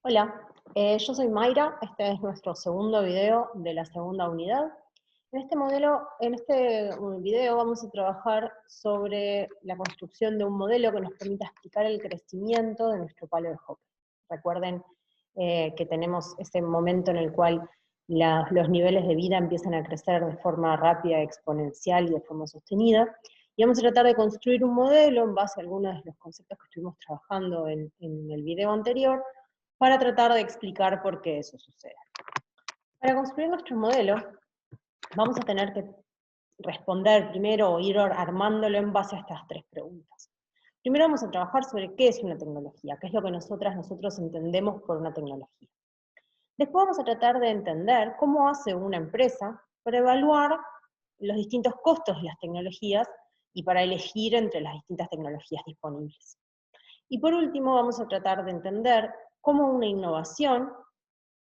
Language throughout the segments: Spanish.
Hola, yo soy Mayra, este es nuestro segundo video de la segunda unidad. En este video vamos a trabajar sobre la construcción de un modelo que nos permita explicar el crecimiento de nuestro palo de hockey. Recuerden que tenemos ese momento en el cual los niveles de vida empiezan a crecer de forma rápida, exponencial y de forma sostenida. Y vamos a tratar de construir un modelo en base a algunos de los conceptos que estuvimos trabajando en el video anterior, para tratar de explicar por qué eso sucede. Para construir nuestro modelo, vamos a tener que responder primero o ir armándolo en base a estas tres preguntas. Primero vamos a trabajar sobre qué es una tecnología, qué es lo que nosotros entendemos por una tecnología. Después vamos a tratar de entender cómo hace una empresa para evaluar los distintos costos de las tecnologías y para elegir entre las distintas tecnologías disponibles. Y por último vamos a tratar de entender cómo una innovación,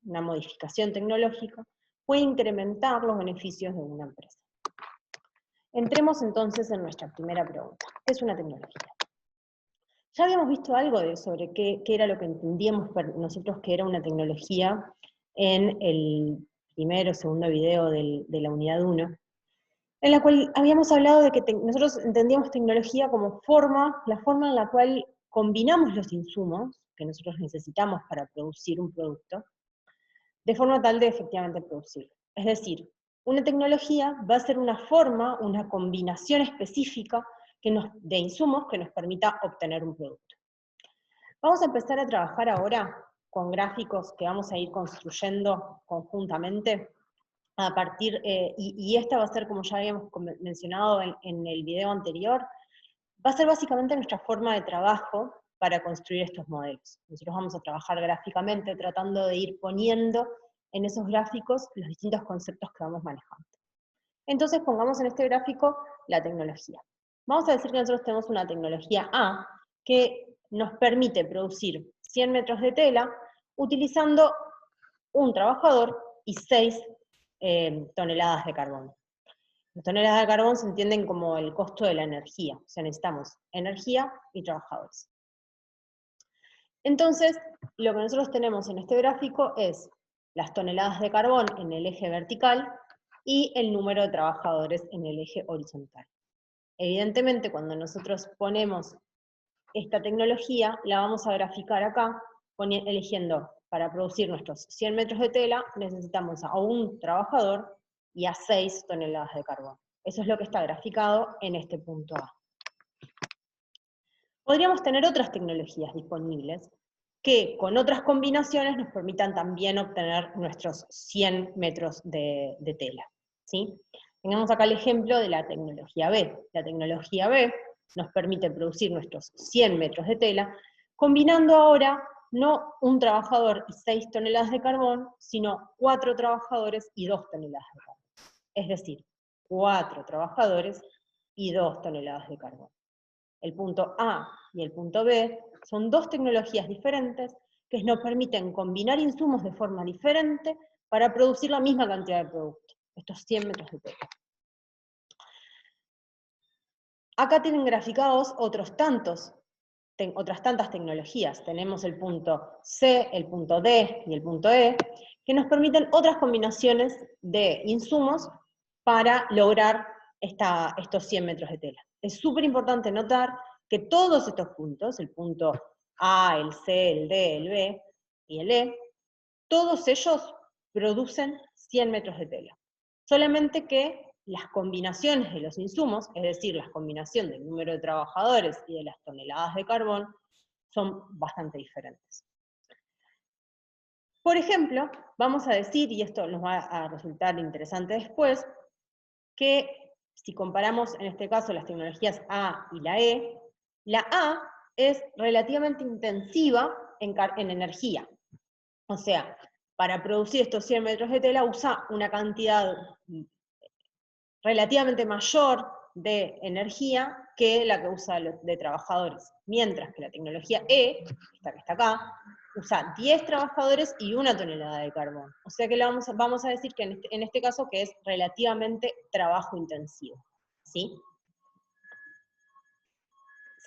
una modificación tecnológica, puede incrementar los beneficios de una empresa. Entremos entonces en nuestra primera pregunta. ¿Qué es una tecnología? Ya habíamos visto algo sobre qué era lo que entendíamos nosotros que era una tecnología en el primero o segundo video de la unidad 1, en la cual habíamos hablado de que nosotros entendíamos tecnología como la forma en la cual combinamos los insumos que nosotros necesitamos para producir un producto, de forma tal de efectivamente producirlo. Es decir, una tecnología va a ser una forma, una combinación específica de insumos que nos permita obtener un producto. Vamos a empezar a trabajar ahora con gráficos que vamos a ir construyendo conjuntamente a partir, y esta va a ser, como ya habíamos mencionado en el video anterior, va a ser básicamente nuestra forma de trabajo para construir estos modelos. Nosotros vamos a trabajar gráficamente tratando de ir poniendo en esos gráficos los distintos conceptos que vamos manejando. Entonces pongamos en este gráfico la tecnología. Vamos a decir que nosotros tenemos una tecnología A que nos permite producir 100 metros de tela utilizando un trabajador y 6 toneladas de carbón. Las toneladas de carbón se entienden como el costo de la energía, o sea, necesitamos energía y trabajadores. Entonces, lo que nosotros tenemos en este gráfico es las toneladas de carbón en el eje vertical y el número de trabajadores en el eje horizontal. Evidentemente, cuando nosotros ponemos esta tecnología, la vamos a graficar acá, eligiendo, para producir nuestros 100 metros de tela, necesitamos a un trabajador y a 6 toneladas de carbón. Eso es lo que está graficado en este punto A. Podríamos tener otras tecnologías disponibles que con otras combinaciones nos permitan también obtener nuestros 100 metros de tela, ¿sí? Tengamos acá el ejemplo de la tecnología B. La tecnología B nos permite producir nuestros 100 metros de tela, combinando ahora no un trabajador y 6 toneladas de carbón, sino 4 trabajadores y 2 toneladas de carbón. Es decir, 4 trabajadores y 2 toneladas de carbón. El punto A y el punto B son dos tecnologías diferentes que nos permiten combinar insumos de forma diferente para producir la misma cantidad de producto, estos 100 metros de tela. Acá tienen graficados otras tantas tecnologías. Tenemos el punto C, el punto D y el punto E, que nos permiten otras combinaciones de insumos para lograr estos 100 metros de tela. Es súper importante notar que todos estos puntos, el punto A, el C, el D, el B y el E, todos ellos producen 100 metros de tela. Solamente que las combinaciones de los insumos, es decir, la combinación del número de trabajadores y de las toneladas de carbón, son bastante diferentes. Por ejemplo, vamos a decir, y esto nos va a resultar interesante después, que si comparamos en este caso las tecnologías A y la A es relativamente intensiva en energía. O sea, para producir estos 100 metros de tela usa una cantidad relativamente mayor de energía que la que usa de trabajadores. Mientras que la tecnología E, esta que está acá, usa 10 trabajadores y 1 tonelada de carbón. O sea que vamos a decir que en este caso que es relativamente trabajo intensivo, ¿sí?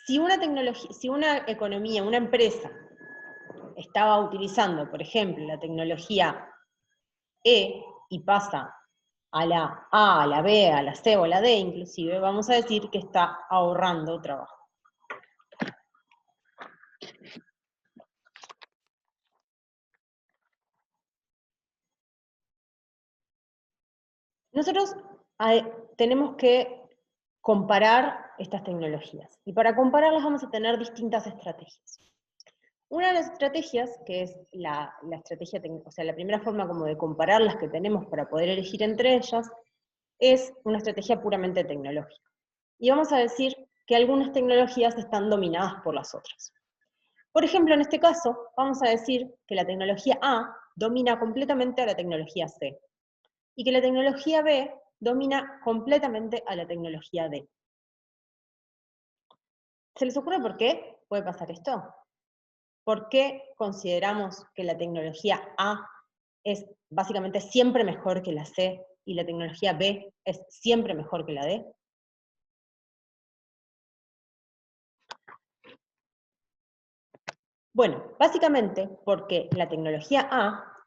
Si una economía, una empresa, estaba utilizando, por ejemplo, la tecnología E y pasa a la A, a la B, a la C o a la D inclusive, vamos a decir que está ahorrando trabajo. Nosotros tenemos que comparar estas tecnologías, y para compararlas vamos a tener distintas estrategias. Una de las estrategias, que es la estrategia, o sea, la primera forma como de comparar las que tenemos para poder elegir entre ellas, es una estrategia puramente tecnológica. Y vamos a decir que algunas tecnologías están dominadas por las otras. Por ejemplo, en este caso, vamos a decir que la tecnología A domina completamente a la tecnología C, y que la tecnología B domina completamente a la tecnología D. ¿Se les ocurre por qué puede pasar esto? ¿Por qué consideramos que la tecnología A es básicamente siempre mejor que la C y la tecnología B es siempre mejor que la D? Bueno, básicamente porque en la tecnología A,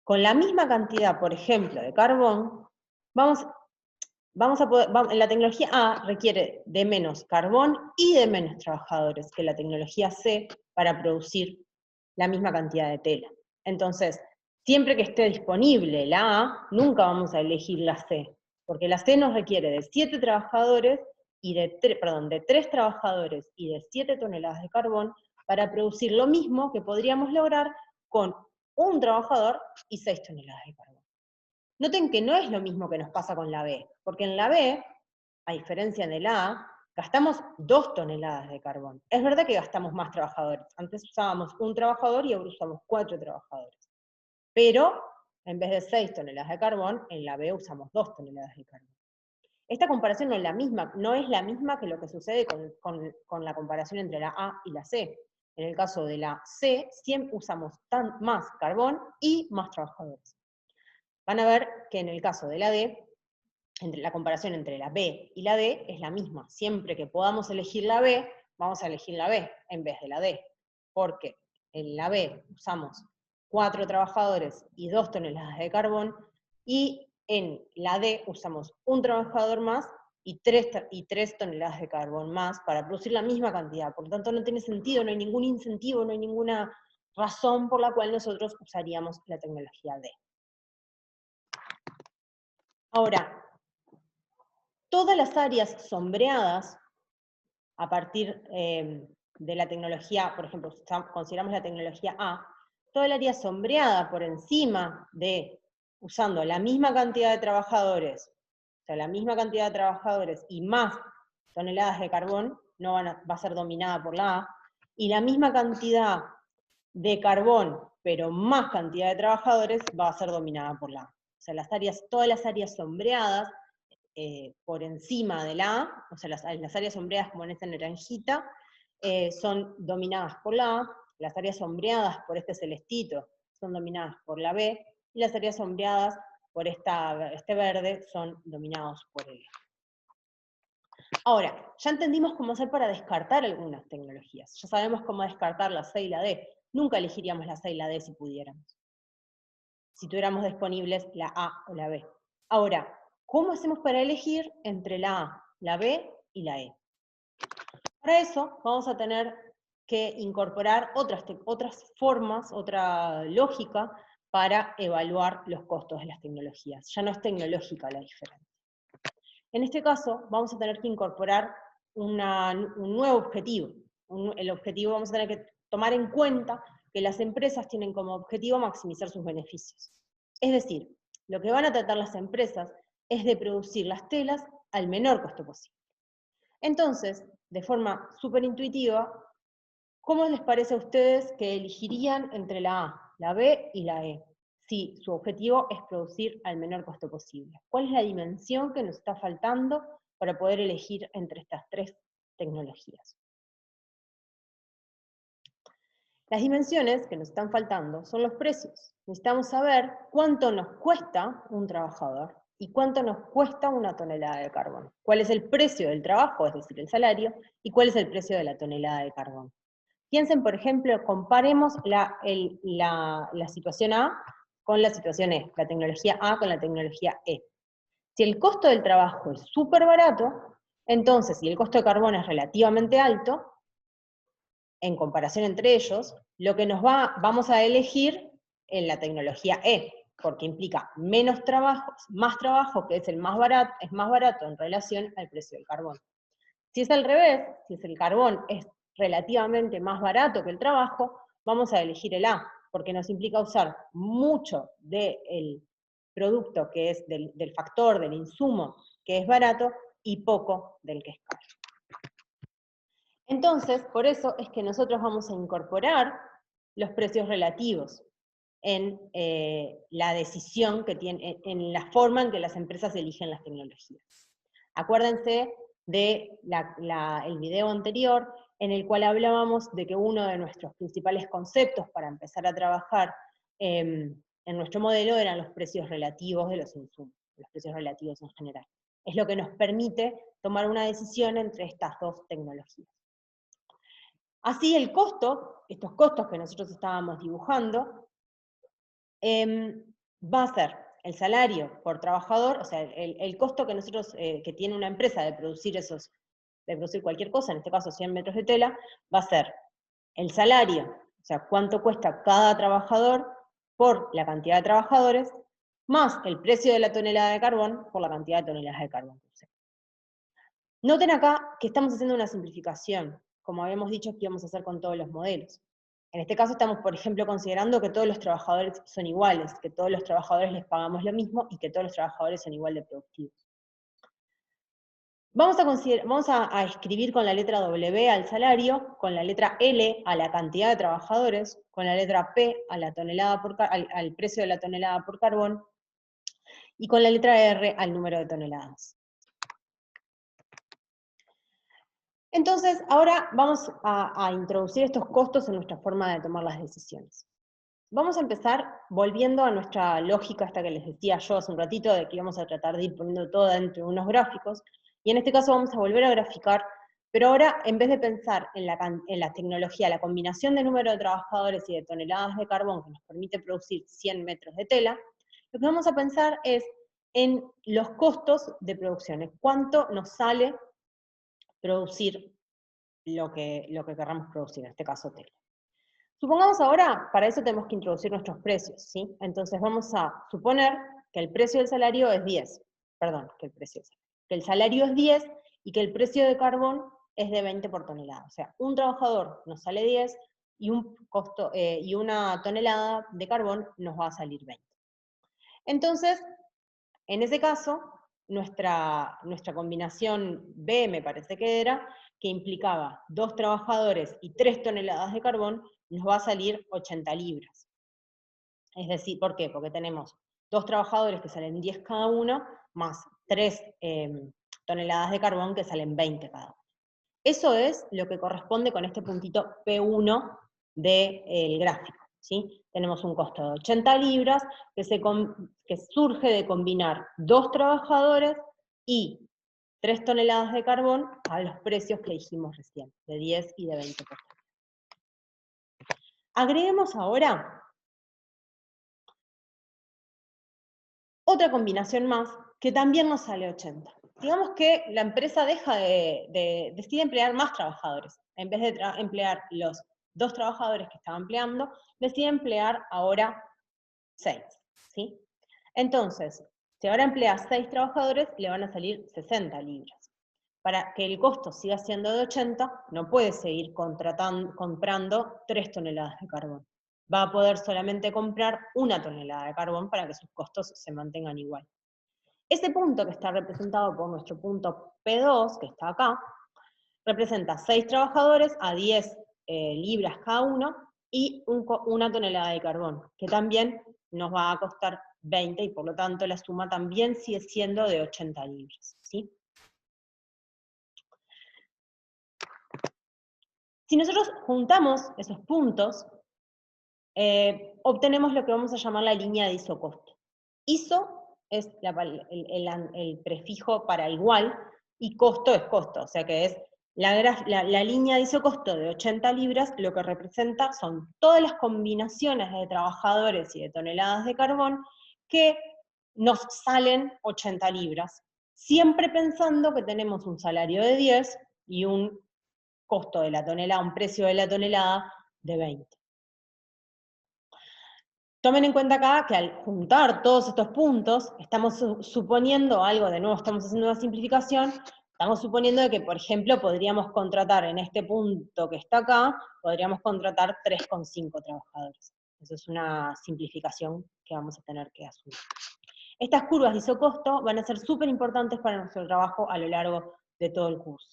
con la misma cantidad, por ejemplo, de carbón, la tecnología A requiere de menos carbón y de menos trabajadores que la tecnología C para producir la misma cantidad de tela. Entonces, siempre que esté disponible la A, nunca vamos a elegir la C, porque la C nos requiere de 7 trabajadores y de 3 trabajadores y de 7 toneladas de carbón para producir lo mismo que podríamos lograr con un trabajador y 6 toneladas de carbón. Noten que no es lo mismo que nos pasa con la B, porque en la B, a diferencia de la A, gastamos 2 toneladas de carbón. Es verdad que gastamos más trabajadores. Antes usábamos un trabajador y ahora usamos 4 trabajadores. Pero, en vez de 6 toneladas de carbón, en la B usamos 2 toneladas de carbón. Esta comparación no es la misma que lo que sucede con la comparación entre la A y la C. En el caso de la C, siempre usamos más carbón y más trabajadores. Van a ver que en el caso de la D, la comparación entre la B y la D es la misma. Siempre que podamos elegir la B, vamos a elegir la B en vez de la D. Porque en la B usamos 4 trabajadores y 2 toneladas de carbón, y en la D usamos un trabajador más y 3 toneladas de carbón más para producir la misma cantidad. Por lo tanto, no tiene sentido, no hay ningún incentivo, no hay ninguna razón por la cual nosotros usaríamos la tecnología D. Ahora, todas las áreas sombreadas, a partir de la tecnología, por ejemplo, consideramos la tecnología A, toda el área sombreada por encima de, usando la misma cantidad de trabajadores, o sea, la misma cantidad de trabajadores y más toneladas de carbón, va a ser dominada por la A, y la misma cantidad de carbón, pero más cantidad de trabajadores, va a ser dominada por la A. O sea, todas las áreas sombreadas por encima de la A, o sea, las áreas sombreadas como en esta naranjita, son dominadas por la A, las áreas sombreadas por este celestito son dominadas por la B, y las áreas sombreadas por este verde son dominados por el E. Ahora, ya entendimos cómo hacer para descartar algunas tecnologías, ya sabemos cómo descartar la C y la D, nunca elegiríamos la C y la D si pudiéramos, si tuviéramos disponibles la A o la B. Ahora, ¿cómo hacemos para elegir entre la A, la B y la E? Para eso vamos a tener que incorporar otras formas, otra lógica para evaluar los costos de las tecnologías. Ya no es tecnológica la diferencia. En este caso vamos a tener que incorporar un nuevo objetivo. El objetivo vamos a tener que tomar en cuenta que las empresas tienen como objetivo maximizar sus beneficios. Es decir, lo que van a tratar las empresas es de producir las telas al menor costo posible. Entonces, de forma súper intuitiva, ¿cómo les parece a ustedes que elegirían entre la A, la B y la E? Si su objetivo es producir al menor costo posible. ¿Cuál es la dimensión que nos está faltando para poder elegir entre estas 3 tecnologías? Las dimensiones que nos están faltando son los precios. Necesitamos saber cuánto nos cuesta un trabajador y cuánto nos cuesta una tonelada de carbón. ¿Cuál es el precio del trabajo, es decir, el salario, y cuál es el precio de la tonelada de carbón? Piensen, por ejemplo, comparemos la situación A con la situación E, la tecnología A con la tecnología E. Si el costo del trabajo es súper barato, entonces, si el costo de carbono es relativamente alto, en comparación entre ellos, lo que vamos a elegir en la tecnología E, porque implica menos trabajo, más trabajo, que es más barato en relación al precio del carbón. Si es al revés, si es el carbón es relativamente más barato que el trabajo, vamos a elegir el A, porque nos implica usar mucho del producto que es del factor, del insumo que es barato, y poco del que es caro. Entonces, por eso es que nosotros vamos a incorporar los precios relativos en la decisión que tiene, en la forma en que las empresas eligen las tecnologías. Acuérdense del video anterior, en el cual hablábamos de que uno de nuestros principales conceptos para empezar a trabajar en nuestro modelo eran los precios relativos de los insumos, los precios relativos en general. Es lo que nos permite tomar una decisión entre estas dos tecnologías. Así el costo, estos costos que nosotros estábamos dibujando, va a ser el salario por trabajador, o sea, el costo que que tiene una empresa de producir cualquier cosa, en este caso 100 metros de tela, va a ser el salario, o sea, cuánto cuesta cada trabajador por la cantidad de trabajadores, más el precio de la tonelada de carbón por la cantidad de toneladas de carbón. Noten acá que estamos haciendo una simplificación, como habíamos dicho que íbamos a hacer con todos los modelos. En este caso estamos, por ejemplo, considerando que todos los trabajadores son iguales, que todos los trabajadores les pagamos lo mismo y que todos los trabajadores son igual de productivos. Vamos a escribir con la letra W al salario, con la letra L a la cantidad de trabajadores, con la letra P a la tonelada al precio de la tonelada por carbón, y con la letra R al número de toneladas. Entonces, ahora vamos a introducir estos costos en nuestra forma de tomar las decisiones. Vamos a empezar volviendo a nuestra lógica esta que les decía yo hace un ratito, de que íbamos a tratar de ir poniendo todo dentro de unos gráficos, y en este caso vamos a volver a graficar, pero ahora en vez de pensar en la tecnología, la combinación de número de trabajadores y de toneladas de carbón que nos permite producir 100 metros de tela, lo que vamos a pensar es en los costos de producción, en cuánto nos sale producir lo que querramos producir, en este caso tela. Supongamos ahora, para eso tenemos que introducir nuestros precios, ¿sí? Entonces vamos a suponer que el precio del salario es 10, perdón, que el salario es 10 y que el precio de carbón es de 20 por tonelada. O sea, un trabajador nos sale 10 y, y una tonelada de carbón nos va a salir 20. Entonces, en ese caso, nuestra combinación B, me parece que era, que implicaba 2 trabajadores y 3 toneladas de carbón, nos va a salir 80 libras. Es decir, ¿por qué? Porque tenemos 2 trabajadores que salen 10 cada uno, más 3 toneladas de carbón que salen 20 cada uno. Eso es lo que corresponde con este puntito P1 del gráfico. ¿Sí? Tenemos un costo de 80 libras que surge de combinar 2 trabajadores y 3 toneladas de carbón a los precios que dijimos recién, de 10 y de 20 por tonelada. Agreguemos ahora otra combinación más que también nos sale 80. Digamos que la empresa decide emplear más trabajadores. En vez de emplear los 2 trabajadores que estaba empleando, decide emplear ahora 6, ¿sí? Entonces, si ahora emplea 6 trabajadores, le van a salir 60 libras. Para que el costo siga siendo de 80, no puede seguir comprando 3 toneladas de carbón. Va a poder solamente comprar 1 tonelada de carbón para que sus costos se mantengan igual. Ese punto que está representado por nuestro punto P2, que está acá, representa 6 trabajadores a 10 libras cada uno y 1 tonelada de carbón, que también nos va a costar 20 y por lo tanto la suma también sigue siendo de 80 libras. ¿Sí? Si nosotros juntamos esos puntos, obtenemos lo que vamos a llamar la línea de isocosto. Iso es el prefijo para igual, y costo es costo, o sea que es La línea de isocosto de 80 libras lo que representa son todas las combinaciones de trabajadores y de toneladas de carbón que nos salen 80 libras, siempre pensando que tenemos un salario de 10 y un costo de la tonelada, un precio de la tonelada de 20. Tomen en cuenta acá que al juntar todos estos puntos, estamos suponiendo algo, de nuevo estamos haciendo una simplificación, estamos suponiendo de que, por ejemplo, podríamos contratar en este punto que está acá, podríamos contratar 3,5 trabajadores. Eso es una simplificación que vamos a tener que asumir. Estas curvas de isocosto van a ser súper importantes para nuestro trabajo a lo largo de todo el curso.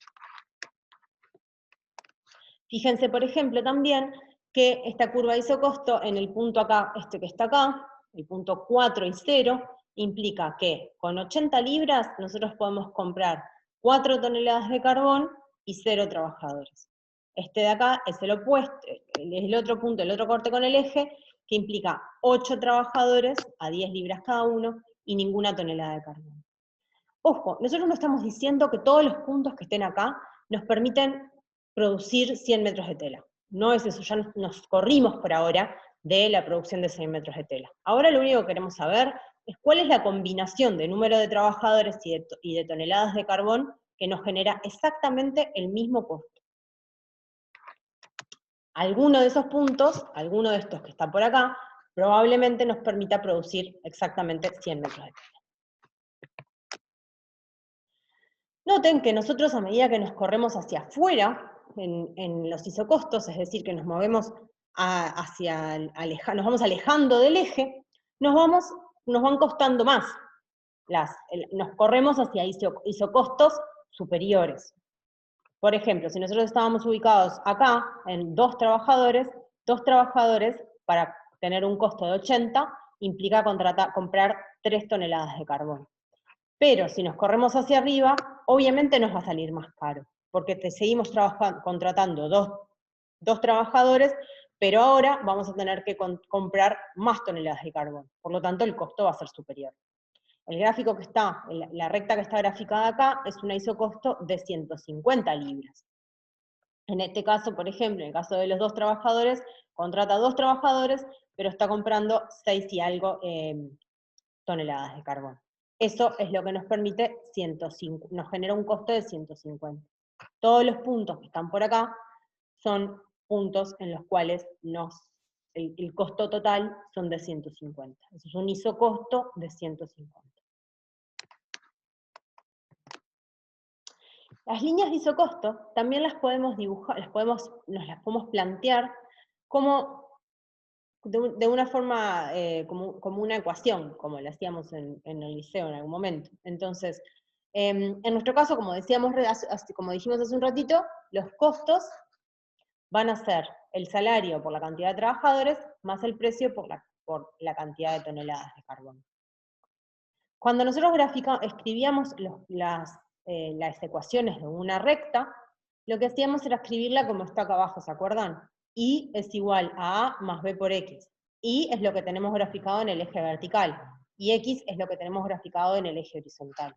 Fíjense, por ejemplo, también que esta curva de isocosto en el punto acá, este que está acá, el punto 4 y 0, implica que con 80 libras nosotros podemos comprar 4 toneladas de carbón y 0 trabajadores. Este de acá es el opuesto, es el otro punto, el otro corte con el eje, que implica 8 trabajadores a 10 libras cada uno y ninguna tonelada de carbón. Ojo, nosotros no estamos diciendo que todos los puntos que estén acá nos permiten producir 100 metros de tela. No es eso, ya nos corrimos por ahora de la producción de 100 metros de tela. Ahora lo único que queremos saber es cuál es la combinación de número de trabajadores y de toneladas de carbón que nos genera exactamente el mismo costo. Alguno de esos puntos, alguno de estos que están por acá, probablemente nos permita producir exactamente 100 metros de tela. Noten que nosotros a medida que nos corremos hacia afuera, en los isocostos, es decir, que nos movemos nos vamos alejando del eje, nos van costando más. Nos corremos hacia isocostos superiores. Por ejemplo, si nosotros estábamos ubicados acá en 2 trabajadores para tener un costo de 80 implica comprar 3 toneladas de carbón. Pero si nos corremos hacia arriba, obviamente nos va a salir más caro, porque seguimos contratando dos trabajadores, pero ahora vamos a tener que comprar más toneladas de carbón. Por lo tanto, el costo va a ser superior. El gráfico que está, la recta que está graficada acá, es un isocosto de 150 libras. En este caso, por ejemplo, en el caso de los 2 trabajadores, contrata 2 trabajadores, pero está comprando 6 y algo toneladas de carbón. Eso es lo que nos permite, nos genera un costo de 150. Todos los puntos que están por acá son puntos en los cuales el costo total son de 150. Eso es un isocosto de 150. Las líneas de isocosto también las podemos dibujar, nos las podemos plantear como de una forma, como una ecuación, como la hacíamos en el liceo en algún momento. Entonces, en nuestro caso, como dijimos hace un ratito, los costos van a ser el salario por la cantidad de trabajadores, más el precio por la cantidad de toneladas de carbón. Cuando nosotros escribíamos las ecuaciones de una recta, lo que hacíamos era escribirla como está acá abajo, ¿se acuerdan? Y es igual a A más B por X. Y es lo que tenemos graficado en el eje vertical. Y X es lo que tenemos graficado en el eje horizontal.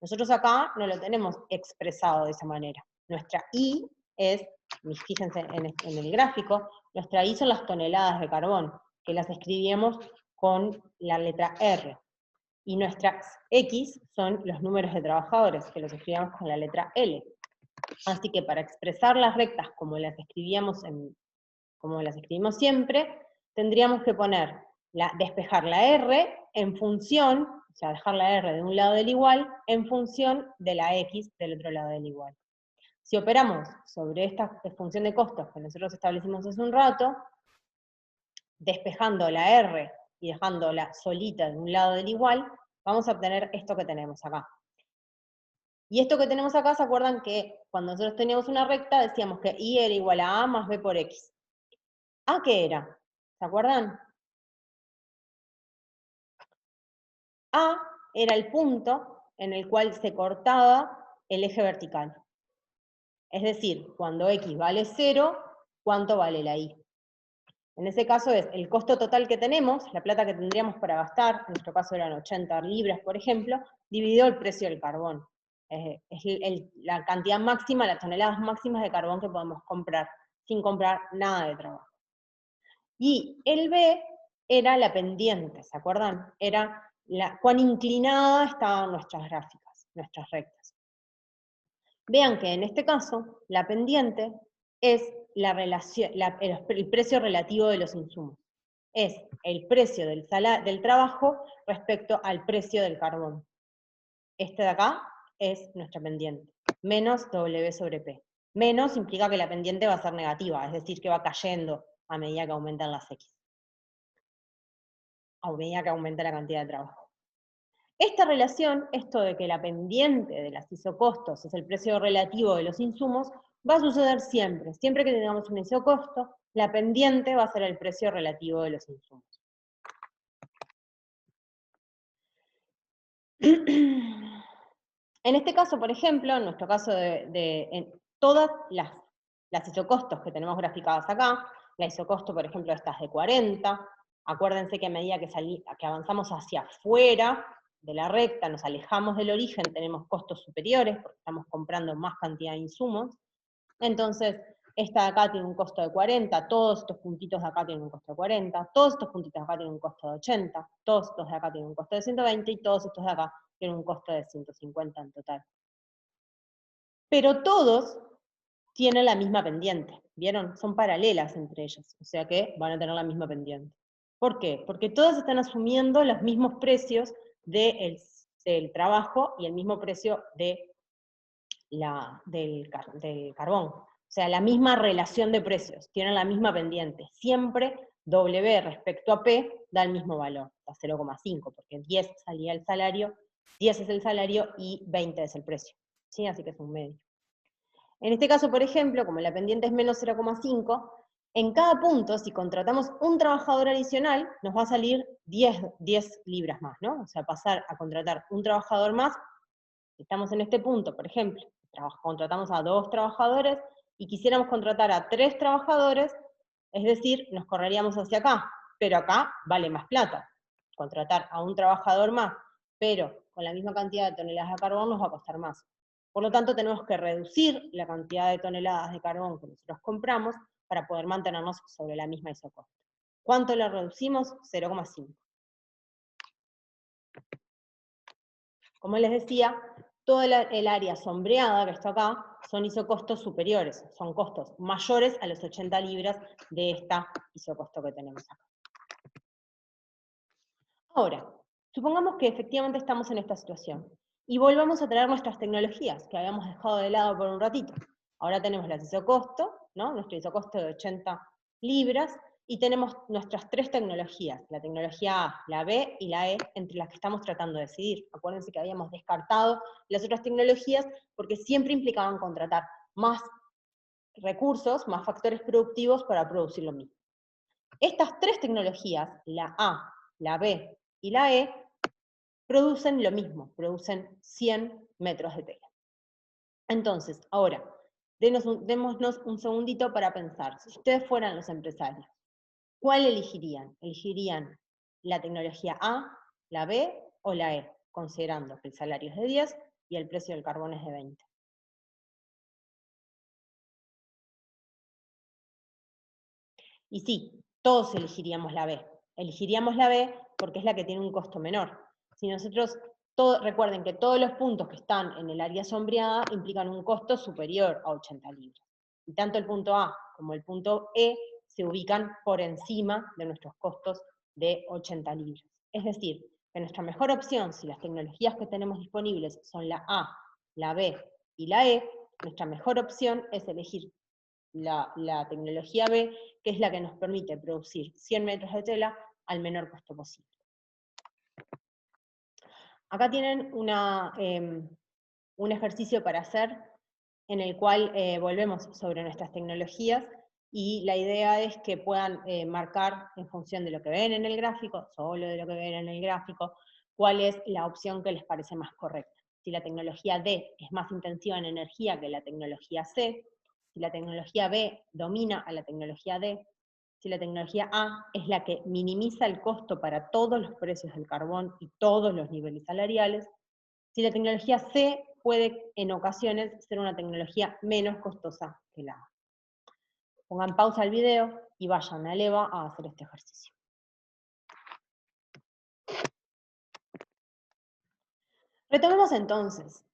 Nosotros acá no lo tenemos expresado de esa manera. Nuestra Y es, fíjense en el gráfico, nuestra Y son las toneladas de carbón, que las escribíamos con la letra R. Y nuestras X son los números de trabajadores, que los escribíamos con la letra L. Así que para expresar las rectas como las escribimos siempre, tendríamos que despejar la R en función, o sea, dejar la R de un lado del igual, en función de la X del otro lado del igual. Si operamos sobre esta función de costos que nosotros establecimos hace un rato, despejando la R y dejándola solita de un lado del igual, vamos a obtener esto que tenemos acá. Y esto que tenemos acá, ¿se acuerdan que cuando nosotros teníamos una recta decíamos que Y era igual a A más B por X? ¿A qué era? ¿Se acuerdan? A era el punto en el cual se cortaba el eje vertical. Es decir, cuando X vale 0, ¿cuánto vale la Y? En ese caso es el costo total que tenemos, la plata que tendríamos para gastar, en nuestro caso eran 80 libras, por ejemplo, dividido el precio del carbón. la cantidad máxima, las toneladas máximas de carbón que podemos comprar, sin comprar nada de trabajo. Y el B era la pendiente, ¿se acuerdan? Era cuán inclinada estaban nuestras gráficas, nuestras rectas. Vean que en este caso, la pendiente es la relación, el precio relativo de los insumos. Es el precio del trabajo respecto al precio del carbón. Este de acá es nuestra pendiente, menos W sobre P. Menos implica que la pendiente va a ser negativa, es decir, que va cayendo a medida que aumentan las X. A medida que aumenta la cantidad de trabajo. Esta relación, esto de que la pendiente de las isocostos es el precio relativo de los insumos, va a suceder siempre. Siempre que tengamos un isocosto, la pendiente va a ser el precio relativo de los insumos. En este caso, por ejemplo, en nuestro caso en todas las isocostos que tenemos graficadas acá, la isocosto, por ejemplo, esta es de 40, acuérdense que a medida que avanzamos hacia afuera de la recta, nos alejamos del origen, tenemos costos superiores, porque estamos comprando más cantidad de insumos, entonces esta de acá tiene un costo de 40, todos estos puntitos de acá tienen un costo de 40, todos estos puntitos de acá tienen un costo de 80, todos estos de acá tienen un costo de 120, y todos estos de acá tienen un costo de 150 en total. Pero todos tienen la misma pendiente, ¿vieron? Son paralelas entre ellas, o sea que van a tener la misma pendiente. ¿Por qué? Porque todas están asumiendo los mismos precios del trabajo y el mismo precio del carbón. O sea, la misma relación de precios, tienen la misma pendiente. Siempre W respecto a P da el mismo valor, da 0,5, porque 10 salía el salario, 10 es el salario y 20 es el precio. ¿Sí? Así que es un medio. En este caso, por ejemplo, como la pendiente es menos 0,5, en cada punto, si contratamos un trabajador adicional, nos va a salir 10 libras más, ¿no? O sea, pasar a contratar un trabajador más, si estamos en este punto, por ejemplo, contratamos a 2 trabajadores, y quisiéramos contratar a 3 trabajadores, es decir, nos correríamos hacia acá, pero acá vale más plata. Contratar a un trabajador más, pero con la misma cantidad de toneladas de carbón nos va a costar más. Por lo tanto, tenemos que reducir la cantidad de toneladas de carbón que nosotros compramos para poder mantenernos sobre la misma isocosto. ¿Cuánto lo reducimos? 0,5. Como les decía, toda el área sombreada que está acá son isocostos superiores, son costos mayores a los 80 libras de esta isocosto que tenemos acá. Ahora, supongamos que efectivamente estamos en esta situación, y volvamos a traer nuestras tecnologías, que habíamos dejado de lado por un ratito. Ahora tenemos las isocosto, ¿no? Nuestro isocosto de 80 libras, y tenemos nuestras 3 tecnologías, la tecnología A, la B y la E, entre las que estamos tratando de decidir. Acuérdense que habíamos descartado las otras tecnologías porque siempre implicaban contratar más recursos, más factores productivos para producir lo mismo. Estas 3 tecnologías, la A, la B y la E, producen lo mismo, producen 100 metros de tela. Entonces, ahora, démonos un segundito para pensar. Si ustedes fueran los empresarios, ¿cuál elegirían? ¿Elegirían la tecnología A, la B o la E? Considerando que el salario es de 10 y el precio del carbón es de 20. Y sí, todos elegiríamos la B. Elegiríamos la B porque es la que tiene un costo menor. Si nosotros, recuerden que todos los puntos que están en el área sombreada implican un costo superior a 80 libras. Y tanto el punto A como el punto E se ubican por encima de nuestros costos de 80 libras. Es decir, que nuestra mejor opción, si las tecnologías que tenemos disponibles son la A, la B y la E, nuestra mejor opción es elegir la tecnología B, que es la que nos permite producir 100 metros de tela al menor costo posible. Acá tienen un ejercicio para hacer, en el cual volvemos sobre nuestras tecnologías, y la idea es que puedan marcar en función de lo que ven en el gráfico, solo de lo que ven en el gráfico, cuál es la opción que les parece más correcta. Si la tecnología D es más intensiva en energía que la tecnología C, si la tecnología B domina a la tecnología D, si la tecnología A es la que minimiza el costo para todos los precios del carbón y todos los niveles salariales, si la tecnología C puede en ocasiones ser una tecnología menos costosa que la A. Pongan pausa al video y vayan a EVA a hacer este ejercicio. Retomemos entonces.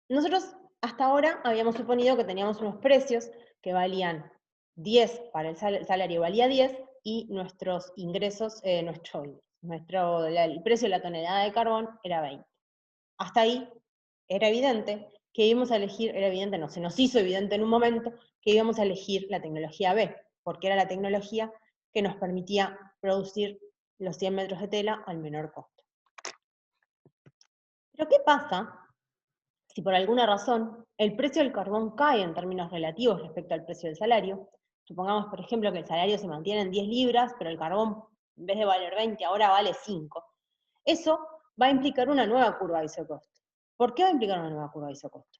Nosotros hasta ahora habíamos suponido que teníamos unos precios que valían 10, para el salario valía 10, y nuestros ingresos, el precio de la tonelada de carbón era 20. Hasta ahí era evidente que íbamos a elegir, no, se nos hizo evidente en un momento que íbamos a elegir la tecnología B, porque era la tecnología que nos permitía producir los 100 metros de tela al menor costo. Pero ¿qué pasa si por alguna razón el precio del carbón cae en términos relativos respecto al precio del salario? Supongamos, por ejemplo, que el salario se mantiene en 10 libras, pero el carbón, en vez de valer 20, ahora vale 5. Eso va a implicar una nueva curva de isocosto. ¿Por qué va a implicar una nueva curva de isocosto?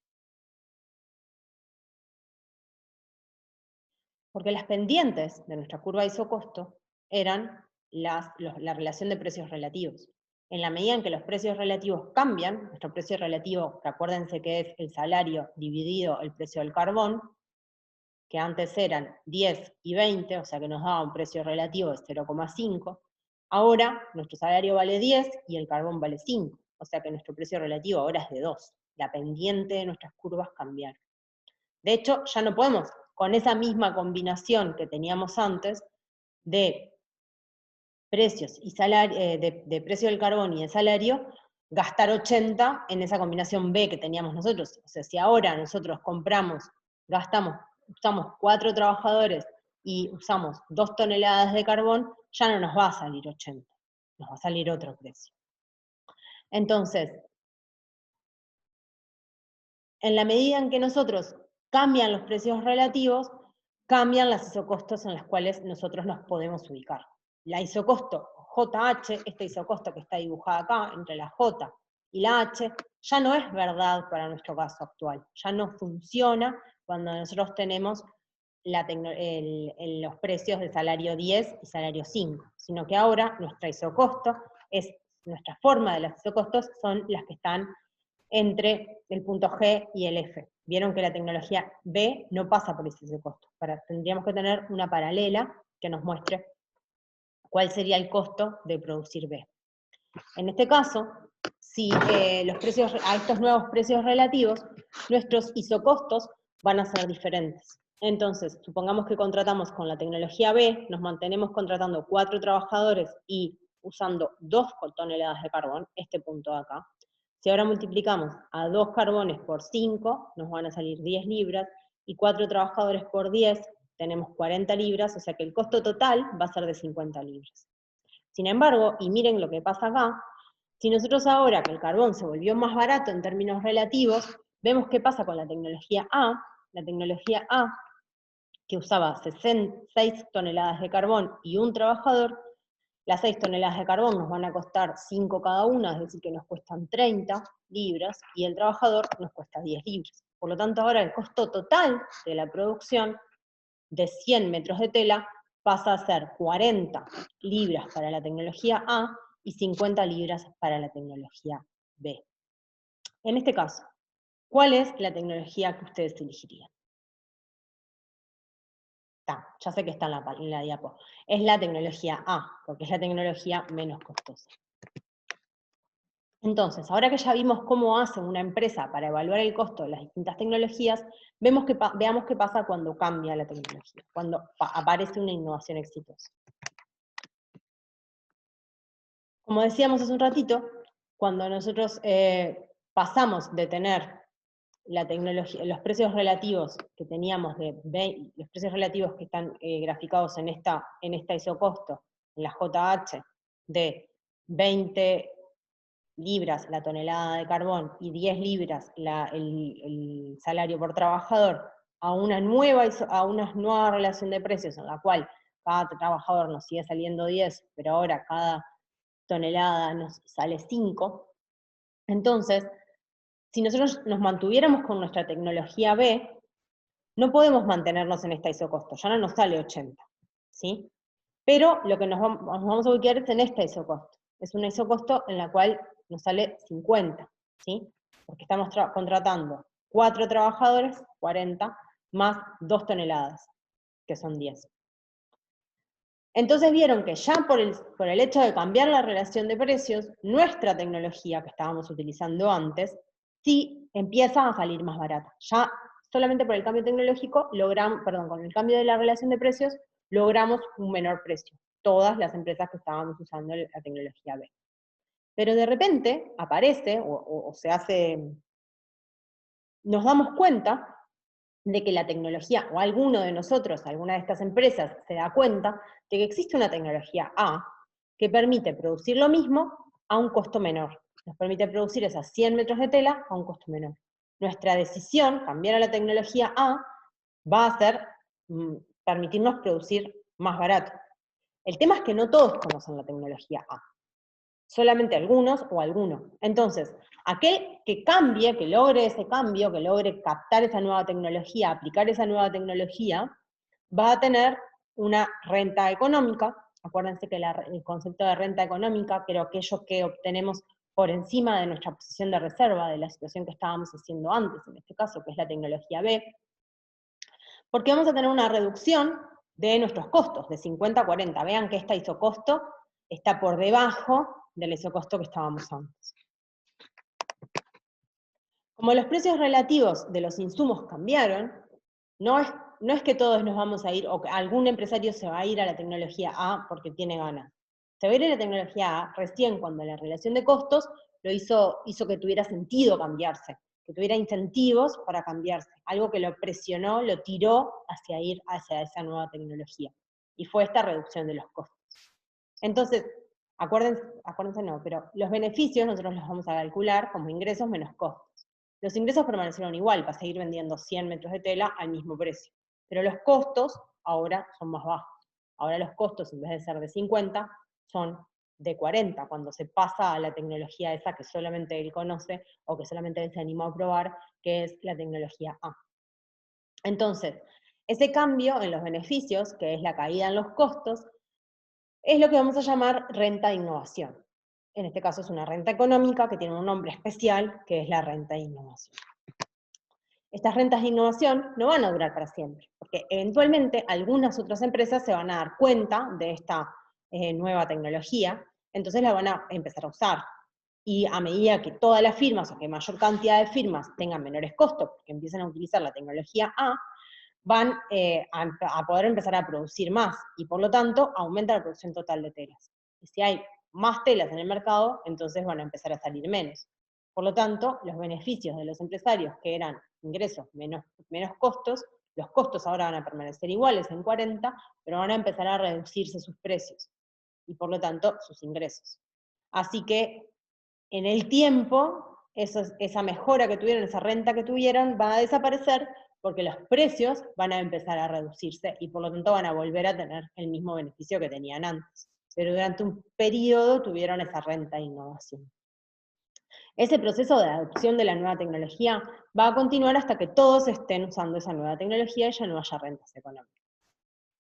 Porque las pendientes de nuestra curva de isocosto eran la relación de precios relativos. En la medida en que los precios relativos cambian, nuestro precio relativo, que acuérdense que es el salario dividido el precio del carbón, que antes eran 10 y 20, o sea que nos daba un precio relativo de 0,5, ahora nuestro salario vale 10 y el carbón vale 5, o sea que nuestro precio relativo ahora es de 2. La pendiente de nuestras curvas cambiaron. De hecho, ya no podemos, con esa misma combinación que teníamos antes, de precios y de precio del carbón y de salario, gastar 80 en esa combinación B que teníamos nosotros. O sea, si ahora nosotros usamos 4 trabajadores y usamos 2 toneladas de carbón, ya no nos va a salir 80, nos va a salir otro precio. Entonces, en la medida en que nosotros cambian los precios relativos, cambian las isocostos en las cuales nosotros nos podemos ubicar. La isocosto JH, esta isocosto que está dibujada acá, entre la J y la H, ya no es verdad para nuestro caso actual. Ya no funciona cuando nosotros tenemos los precios de salario 10 y salario 5, sino que ahora nuestra forma de las isocostos son las que están entre el punto G y el F. Vieron que la tecnología B no pasa por ese isocosto. Tendríamos que tener una paralela que nos muestre cuál sería el costo de producir B. En este caso, si a estos nuevos precios relativos, nuestros isocostos van a ser diferentes. Entonces, supongamos que contratamos con la tecnología B, nos mantenemos contratando 4 trabajadores y usando 2 toneladas de carbón, este punto de acá. Si ahora multiplicamos a 2 carbones por 5, nos van a salir 10 libras, y 4 trabajadores por 10, tenemos 40 libras, o sea que el costo total va a ser de 50 libras. Sin embargo, y miren lo que pasa acá, si nosotros ahora que el carbón se volvió más barato en términos relativos, vemos qué pasa con la tecnología A, que usaba 6 toneladas de carbón y un trabajador, las 6 toneladas de carbón nos van a costar 5 cada una, es decir, que nos cuestan 30 libras, y el trabajador nos cuesta 10 libras. Por lo tanto, ahora el costo total de la producción de 100 metros de tela pasa a ser 40 libras para la tecnología A y 50 libras para la tecnología B. En este caso, ¿cuál es la tecnología que ustedes elegirían? Ya sé que está en la diapo. Es la tecnología A, porque es la tecnología menos costosa. Entonces, ahora que ya vimos cómo hace una empresa para evaluar el costo de las distintas tecnologías, veamos qué pasa cuando cambia la tecnología, cuando aparece una innovación exitosa. Como decíamos hace un ratito, cuando nosotros pasamos de tener la tecnología, los precios relativos que teníamos los precios relativos que están graficados en esta isocosto, en la JH, de 20 libras la tonelada de carbón y 10 libras el salario por trabajador, a una nueva relación de precios en la cual cada trabajador nos sigue saliendo 10, pero ahora cada tonelada nos sale 5, entonces, si nosotros nos mantuviéramos con nuestra tecnología B, no podemos mantenernos en esta isocosto, ya no nos sale 80, ¿sí? Pero lo que nos vamos a ubicar es en esta isocosto. Es una isocosto en la cual nos sale 50. ¿sí? Porque estamos contratando 4 trabajadores, 40, más 2 toneladas, que son 10. Entonces vieron que ya por el hecho de cambiar la relación de precios, nuestra tecnología que estábamos utilizando antes, sí empieza a salir más barata. Ya solamente por el cambio tecnológico, con el cambio de la relación de precios, logramos un menor precio. Todas las empresas que estábamos usando la tecnología B. Pero de repente aparece, o se hace, nos damos cuenta de que la tecnología, o alguno de nosotros, alguna de estas empresas, se da cuenta de que existe una tecnología A que permite producir lo mismo a un costo menor. Nos permite producir esas 100 metros de tela a un costo menor. Nuestra decisión, cambiar a la tecnología A, va a ser permitirnos producir más barato. El tema es que no todos conocen la tecnología A. Solamente algunos o alguno. Entonces, aquel que cambie, que logre ese cambio, que logre captar esa nueva tecnología, aplicar esa nueva tecnología, va a tener una renta económica. Acuérdense que el concepto de renta económica, pero aquello que obtenemos por encima de nuestra posición de reserva, de la situación que estábamos haciendo antes, en este caso, que es la tecnología B, porque vamos a tener una reducción de nuestros costos, de 50 a 40. Vean que esta isocosto está por debajo del isocosto que estábamos antes. Como los precios relativos de los insumos cambiaron, no es que todos nos vamos a ir, o que algún empresario se va a ir a la tecnología A porque tiene ganas. Se va a ir a la tecnología A recién cuando la relación de costos lo hizo que tuviera sentido cambiarse, que tuviera incentivos para cambiarse, algo que lo presionó, lo tiró hacia ir hacia esa nueva tecnología. Y fue esta reducción de los costos. Entonces, acuérdense no, pero los beneficios nosotros los vamos a calcular como ingresos menos costos. Los ingresos permanecieron igual, para seguir vendiendo 100 metros de tela al mismo precio. Pero los costos ahora son más bajos. Ahora los costos, en vez de ser de 50, son de 40, cuando se pasa a la tecnología esa que solamente él conoce, o que solamente él se animó a probar, que es la tecnología A. Entonces, ese cambio en los beneficios, que es la caída en los costos, es lo que vamos a llamar renta de innovación. En este caso es una renta económica que tiene un nombre especial, que es la renta de innovación. Estas rentas de innovación no van a durar para siempre, porque eventualmente algunas otras empresas se van a dar cuenta de esta nueva tecnología, entonces la van a empezar a usar. Y a medida que todas las firmas, o que mayor cantidad de firmas tengan menores costos, porque empiezan a utilizar la tecnología A, van a poder empezar a producir más, y por lo tanto aumenta la producción total de telas. Y si hay más telas en el mercado, entonces van a empezar a salir menos. Por lo tanto, los beneficios de los empresarios, que eran ingresos menos costos, los costos ahora van a permanecer iguales en 40, pero van a empezar a reducirse sus precios, y por lo tanto sus ingresos. Así que en el tiempo, esa mejora que tuvieron, esa renta que tuvieron, va a desaparecer, porque los precios van a empezar a reducirse y por lo tanto van a volver a tener el mismo beneficio que tenían antes. Pero durante un periodo tuvieron esa renta de innovación. Ese proceso de adopción de la nueva tecnología va a continuar hasta que todos estén usando esa nueva tecnología y ya no haya rentas económicas.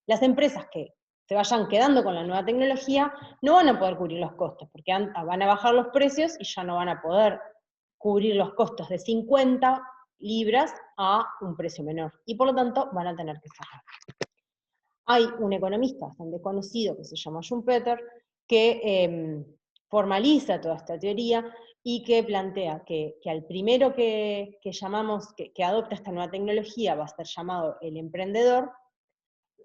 Las empresas que se vayan quedando con la nueva tecnología no van a poder cubrir los costos, porque van a bajar los precios y ya no van a poder cubrir los costos de 50 libras a un precio menor, y por lo tanto van a tener que cerrar. Hay un economista bastante conocido que se llama Schumpeter, que formaliza toda esta teoría y que plantea que al primero que adopta esta nueva tecnología va a ser llamado el emprendedor,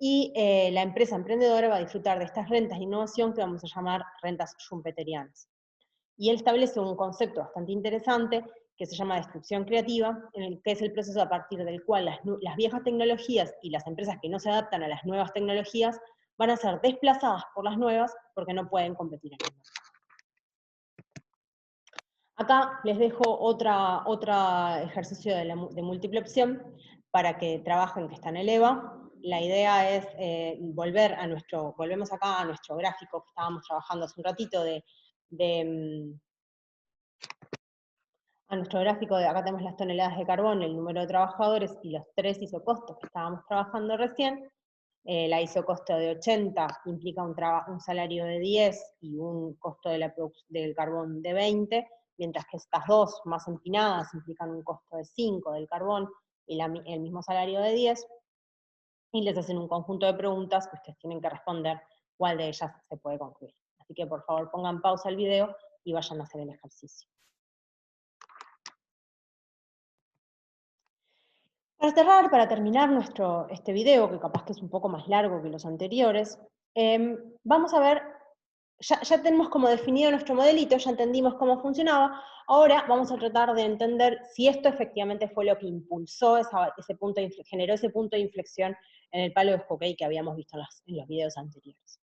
y la empresa emprendedora va a disfrutar de estas rentas de innovación que vamos a llamar rentas schumpeterianas. Y él establece un concepto bastante interesante que se llama destrucción creativa, que es el proceso a partir del cual las viejas tecnologías y las empresas que no se adaptan a las nuevas tecnologías van a ser desplazadas por las nuevas porque no pueden competir en el mercado. Acá les dejo otro ejercicio de múltiple opción para que trabajen, que está en el EVA. La idea es volvemos acá a nuestro gráfico que estábamos trabajando hace un ratito a nuestro gráfico de acá tenemos las toneladas de carbón, el número de trabajadores y los 3 isocostos que estábamos trabajando recién. La isocosto de 80 implica un salario de 10 y un costo del carbón de 20, mientras que estas dos más empinadas implican un costo de 5 del carbón y el mismo salario de 10, y les hacen un conjunto de preguntas que ustedes tienen que responder cuál de ellas se puede concluir. Así que por favor pongan pausa al video y vayan a hacer el ejercicio. Para cerrar, para terminar este video, que capaz que es un poco más largo que los anteriores, vamos a ver, ya tenemos como definido nuestro modelito, ya entendimos cómo funcionaba, ahora vamos a tratar de entender si esto efectivamente fue lo que impulsó generó ese punto de inflexión en el palo de hockey que habíamos visto en los videos anteriores.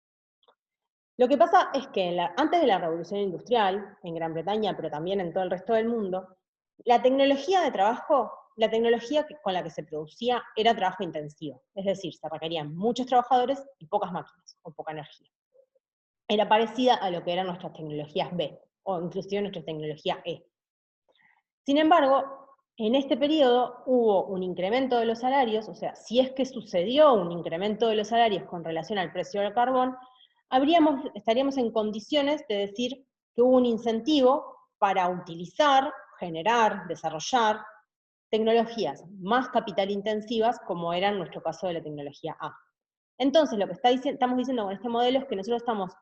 Lo que pasa es que antes de la Revolución Industrial, en Gran Bretaña, pero también en todo el resto del mundo, la tecnología de trabajo, la tecnología con la que se producía era trabajo intensivo. Es decir, se requerían muchos trabajadores y pocas máquinas, o poca energía. Era parecida a lo que eran nuestras tecnologías B, o inclusive nuestra tecnología E. Sin embargo, en este periodo hubo un incremento de los salarios, o sea, si es que sucedió un incremento de los salarios con relación al precio del carbón, estaríamos en condiciones de decir que hubo un incentivo para utilizar, generar, desarrollar tecnologías más capital intensivas, como era en nuestro caso de la tecnología A. Entonces, lo que estamos diciendo con este modelo es que nosotros estamos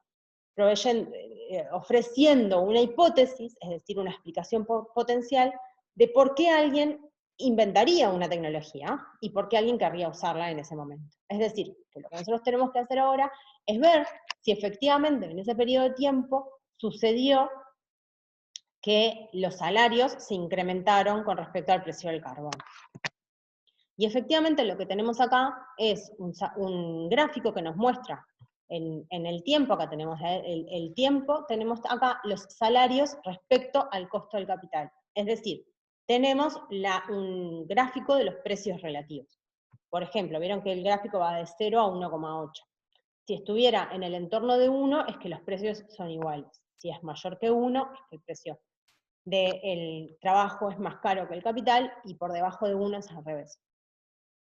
ofreciendo una hipótesis, es decir, una explicación potencial, de por qué alguien inventaría una tecnología y por qué alguien querría usarla en ese momento. Es decir, que lo que nosotros tenemos que hacer ahora es ver si efectivamente en ese periodo de tiempo sucedió que los salarios se incrementaron con respecto al precio del carbón. Y efectivamente lo que tenemos acá es un gráfico que nos muestra en el tiempo, acá tenemos el tiempo, tenemos acá los salarios respecto al costo del capital. Es decir, tenemos un gráfico de los precios relativos. Por ejemplo, vieron que el gráfico va de 0 a 1,8. Si estuviera en el entorno de 1, es que los precios son iguales. Si es mayor que 1, es que el precio del trabajo es más caro que el capital, y por debajo de 1 es al revés.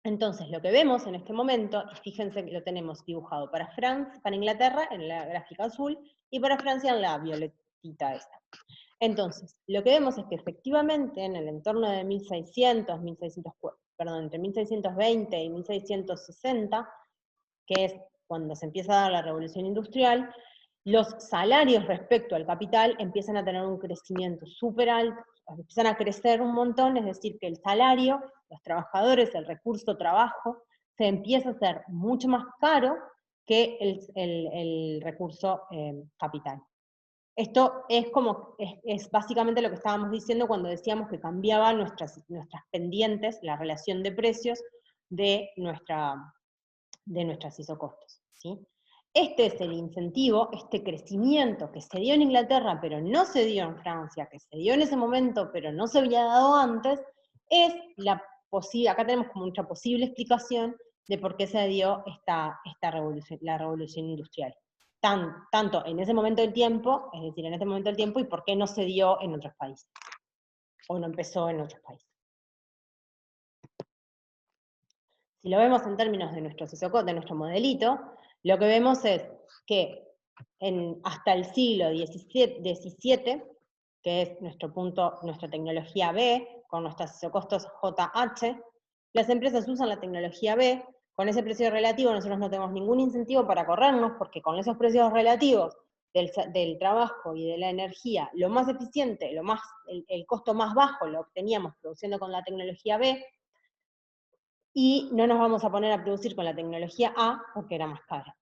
Entonces, lo que vemos en este momento, y fíjense que lo tenemos dibujado para Inglaterra en la gráfica azul, y para Francia en la violetita esta. Entonces, lo que vemos es que efectivamente en el entorno de 1600, entre 1620 y 1660, que es cuando se empieza a dar la revolución industrial, los salarios respecto al capital empiezan a tener un crecimiento súper alto, empiezan a crecer un montón, es decir, que el salario, los trabajadores, el recurso trabajo, se empieza a hacer mucho más caro que el recurso capital. Esto es básicamente lo que estábamos diciendo cuando decíamos que cambiaban nuestras pendientes, la relación de precios de nuestras isocostos, ¿sí? Este es el incentivo, este crecimiento que se dio en Inglaterra, pero no se dio en Francia, que se dio en ese momento, pero no se había dado antes, es acá tenemos como mucha posible explicación de por qué se dio la revolución industrial. Tanto en ese momento del tiempo, es decir, en este momento del tiempo, y por qué no se dio en otros países, o no empezó en otros países. Si lo vemos en términos de nuestro modelito, lo que vemos es que hasta el siglo XVII, que es nuestra tecnología B, con nuestros isocostos JH, las empresas usan la tecnología B. Con ese precio relativo nosotros no tenemos ningún incentivo para corrernos, porque con esos precios relativos del trabajo y de la energía, lo más eficiente, el costo más bajo lo obteníamos produciendo con la tecnología B, y no nos vamos a poner a producir con la tecnología A porque era más cara.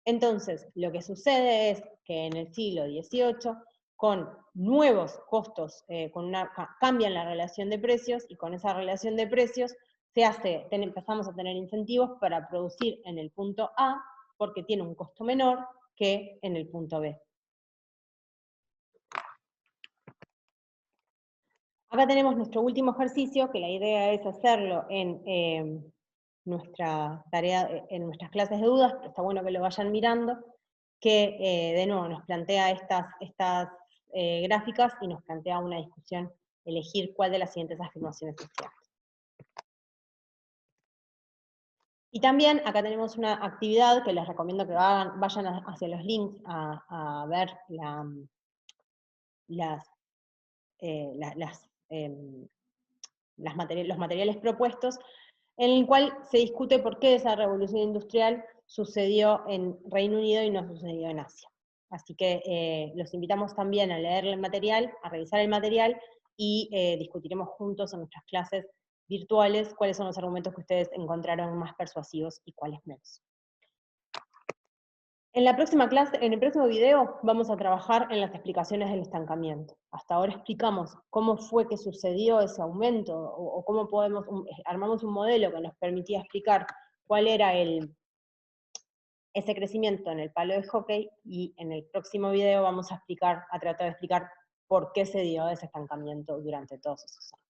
Entonces, lo que sucede es que en el siglo XVIII, con nuevos costos, cambian la relación de precios, y con esa relación de precios empezamos a tener incentivos para producir en el punto A, porque tiene un costo menor que en el punto B. Acá tenemos nuestro último ejercicio, que la idea es hacerlo en nuestra tarea, en nuestras clases de dudas, pero está bueno que lo vayan mirando, que de nuevo nos plantea estas gráficas y nos plantea una discusión, elegir cuál de las siguientes afirmaciones es cierta. Y también acá tenemos una actividad que les recomiendo que vayan hacia los links a ver las los materiales propuestos, en el cual se discute por qué esa revolución industrial sucedió en Reino Unido y no sucedió en Asia. Así que los invitamos también a leer el material, a revisar el material, y discutiremos juntos en nuestras clases virtuales cuáles son los argumentos que ustedes encontraron más persuasivos y cuáles menos. En la próxima clase, en el próximo video, vamos a trabajar en las explicaciones del estancamiento. Hasta ahora explicamos cómo fue que sucedió ese aumento, o cómo armamos un modelo que nos permitía explicar cuál era ese crecimiento en el palo de hockey, y en el próximo video vamos a tratar de explicar por qué se dio ese estancamiento durante todos esos años.